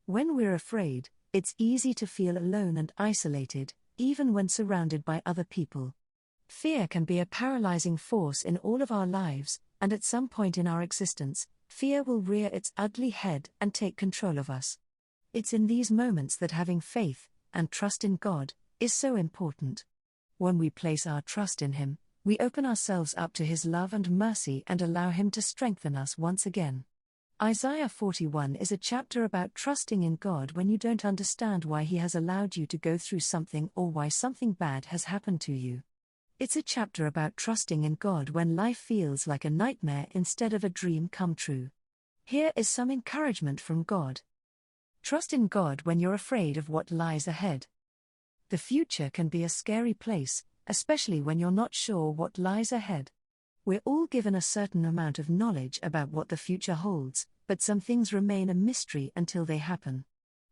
When we're afraid, it's easy to feel alone and isolated, even when surrounded by other people. Fear can be a paralyzing force in all of our lives, and at some point in our existence, fear will rear its ugly head and take control of us. It's in these moments that having faith and trust in God is so important. When we place our trust in Him, we open ourselves up to His love and mercy and allow Him to strengthen us once again. Isaiah 41 is a chapter about trusting in God when you don't understand why He has allowed you to go through something or why something bad has happened to you. It's a chapter about trusting in God when life feels like a nightmare instead of a dream come true. Here is some encouragement from God. Trust in God when you're afraid of what lies ahead. The future can be a scary place, especially when you're not sure what lies ahead. We're all given a certain amount of knowledge about what the future holds, but some things remain a mystery until they happen.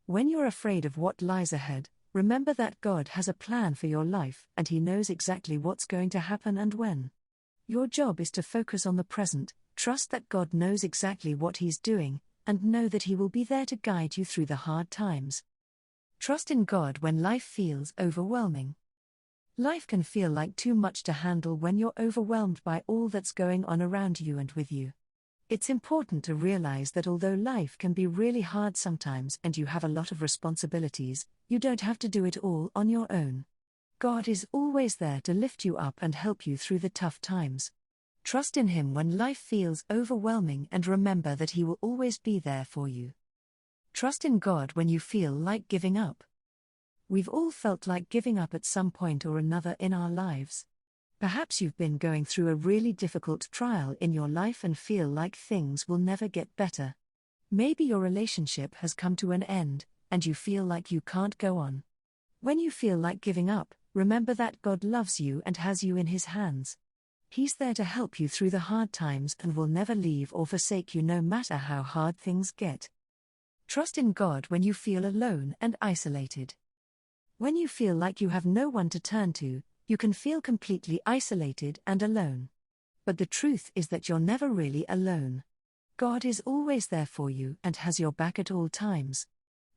When you're afraid of what lies ahead, remember that God has a plan for your life and He knows exactly what's going to happen and when. Your job is to focus on the present, trust that God knows exactly what He's doing, and know that He will be there to guide you through the hard times. Trust in God when life feels overwhelming. Life can feel like too much to handle when you're overwhelmed by all that's going on around you and with you. It's important to realize that although life can be really hard sometimes and you have a lot of responsibilities, you don't have to do it all on your own. God is always there to lift you up and help you through the tough times. Trust in Him when life feels overwhelming and remember that He will always be there for you. Trust in God when you feel like giving up. We've all felt like giving up at some point or another in our lives. Perhaps you've been going through a really difficult trial in your life and feel like things will never get better. Maybe your relationship has come to an end, and you feel like you can't go on. When you feel like giving up, remember that God loves you and has you in His hands. He's there to help you through the hard times and will never leave or forsake you no matter how hard things get. Trust in God when you feel alone and isolated. When you feel like you have no one to turn to, you can feel completely isolated and alone. But the truth is that you're never really alone. God is always there for you and has your back at all times.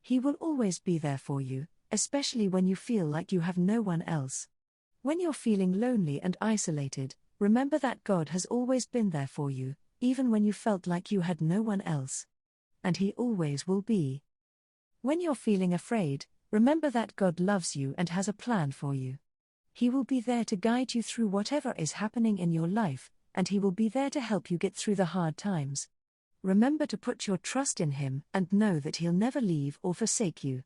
He will always be there for you, especially when you feel like you have no one else. When you're feeling lonely and isolated, remember that God has always been there for you, even when you felt like you had no one else. And He always will be. When you're feeling afraid, remember that God loves you and has a plan for you. He will be there to guide you through whatever is happening in your life, and He will be there to help you get through the hard times. Remember to put your trust in Him and know that He'll never leave or forsake you.